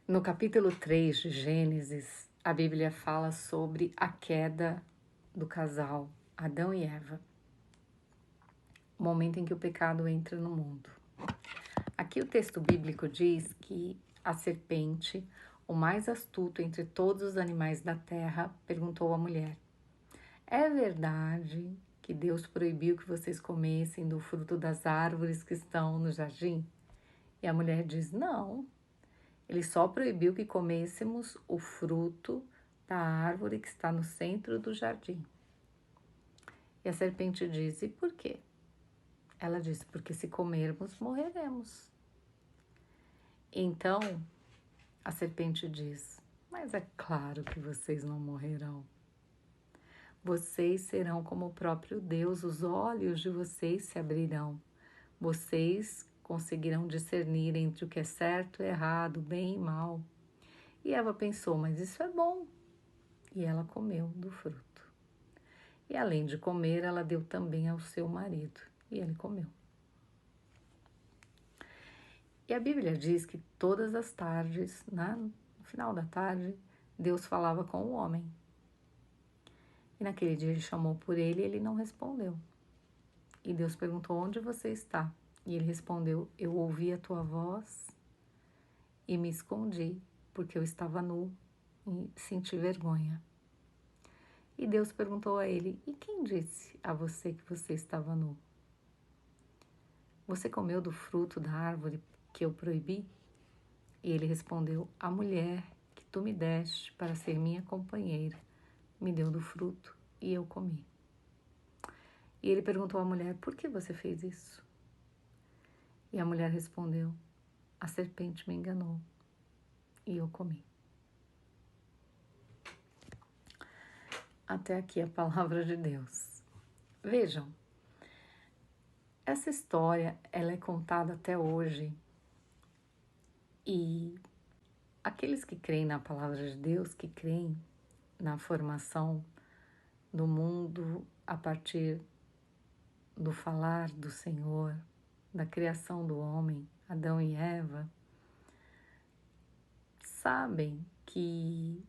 No capítulo 3 de Gênesis, a Bíblia fala sobre a queda do casal Adão e Eva, o momento em que o pecado entra no mundo. Aqui o texto bíblico diz que a serpente, o mais astuto entre todos os animais da terra, perguntou à mulher: é verdade que Deus proibiu que vocês comessem do fruto das árvores que estão no jardim? E a mulher diz: não. Ele só proibiu que comêssemos o fruto da árvore que está no centro do jardim. E a serpente diz: e por quê? Ela disse: porque se comermos, morreremos. Então a serpente diz: mas é claro que vocês não morrerão. Vocês serão como o próprio Deus, os olhos de vocês se abrirão. Vocês conseguirão discernir entre o que é certo e errado, bem e mal. E Eva pensou: mas isso é bom. E ela comeu do fruto. E além de comer, ela deu também ao seu marido, e ele comeu. E a Bíblia diz que todas as tardes, no final da tarde, Deus falava com o homem. E naquele dia ele chamou por ele e ele não respondeu. E Deus perguntou: onde você está? E ele respondeu: eu ouvi a tua voz e me escondi, porque eu estava nu e senti vergonha. E Deus perguntou a ele: e quem disse a você que você estava nu? Você comeu do fruto da árvore que eu proibi? E ele respondeu: a mulher que tu me deste para ser minha companheira me deu do fruto e eu comi. E ele perguntou à mulher: por que você fez isso? E a mulher respondeu: a serpente me enganou e eu comi. Até aqui a palavra de Deus. Vejam, essa história ela é contada até hoje e aqueles que creem na palavra de Deus, que creem na formação do mundo a partir do falar do Senhor, da criação do homem, Adão e Eva, sabem que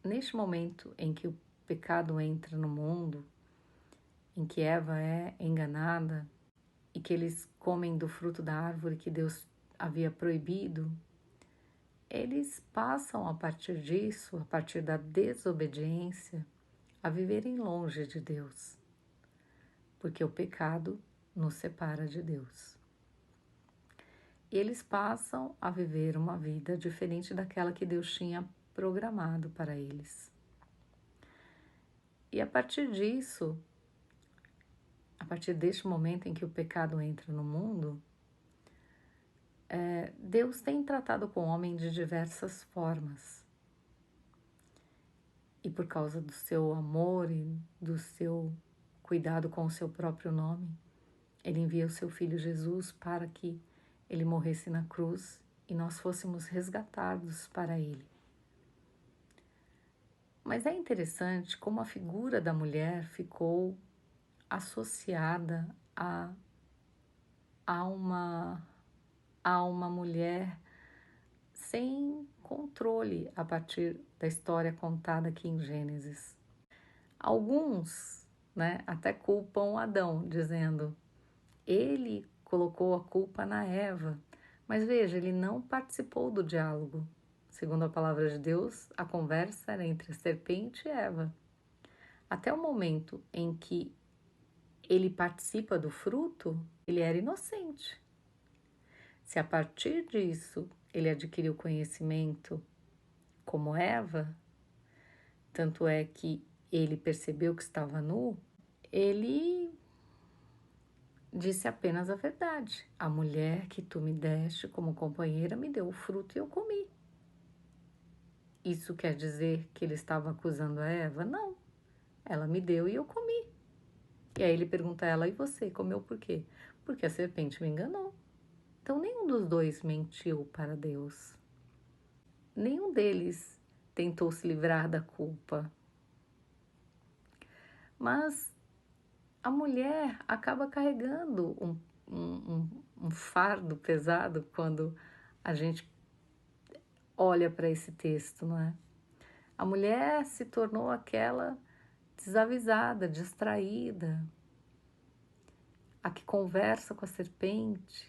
neste momento em que o pecado entra no mundo, em que Eva é enganada e que eles comem do fruto da árvore que Deus havia proibido, eles passam a partir disso, a partir da desobediência, a viverem longe de Deus, porque o pecado nos separa de Deus. E eles passam a viver uma vida diferente daquela que Deus tinha programado para eles. E a partir disso, a partir deste momento em que o pecado entra no mundo, Deus tem tratado com o homem de diversas formas. E por causa do seu amor e do seu cuidado com o seu próprio nome, Ele envia o seu Filho Jesus para que Ele morresse na cruz e nós fôssemos resgatados para Ele. Mas é interessante como a figura da mulher ficou associada a uma mulher sem controle a partir da história contada aqui em Gênesis. Alguns, até culpam Adão, dizendo: ele colocou a culpa na Eva. Mas veja, ele não participou do diálogo. Segundo a palavra de Deus, a conversa era entre a serpente e Eva. Até o momento em que ele participa do fruto, ele era inocente. Se a partir disso ele adquiriu conhecimento como Eva, tanto é que ele percebeu que estava nu, ele disse apenas a verdade. A mulher que tu me deste como companheira me deu o fruto e eu comi. Isso quer dizer que ele estava acusando a Eva? Não. Ela me deu e eu comi. E aí ele pergunta a ela: e você comeu por quê? Porque a serpente me enganou. Então nenhum dos dois mentiu para Deus. Nenhum deles tentou se livrar da culpa. Mas a mulher acaba carregando um fardo pesado quando a gente olha para esse texto, não é? A mulher se tornou aquela desavisada, distraída, a que conversa com a serpente,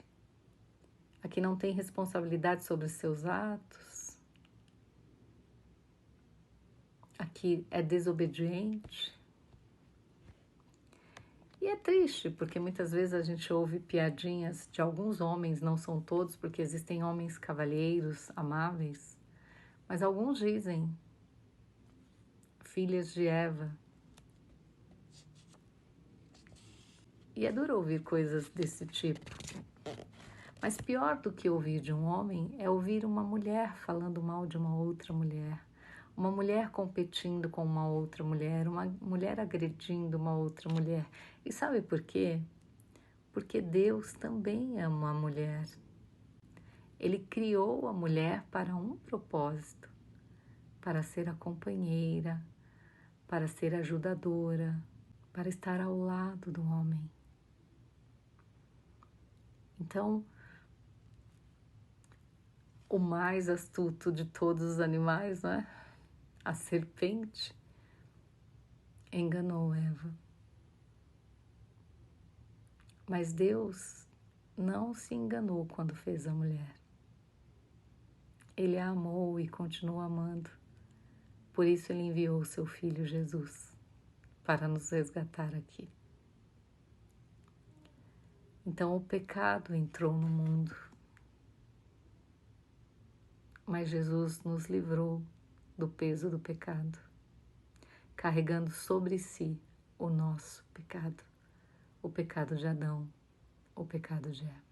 a que não tem responsabilidade sobre os seus atos, a que é desobediente. E é triste, porque muitas vezes a gente ouve piadinhas de alguns homens, não são todos, porque existem homens cavalheiros, amáveis, mas alguns dizem, filhas de Eva. E é duro ouvir coisas desse tipo. Mas pior do que ouvir de um homem é ouvir uma mulher falando mal de uma outra mulher. Uma mulher competindo com uma outra mulher, uma mulher agredindo uma outra mulher. E sabe por quê? Porque Deus também ama a mulher. Ele criou a mulher para um propósito, para ser a companheira, para ser ajudadora, para estar ao lado do homem. Então, o mais astuto de todos os animais, não é? A serpente enganou Eva. Mas Deus não se enganou quando fez a mulher. Ele a amou e continua amando. Por isso ele enviou o seu filho Jesus para nos resgatar aqui. Então o pecado entrou no mundo, mas Jesus nos livrou do peso do pecado, carregando sobre si o nosso pecado, o pecado de Adão, o pecado de Eva.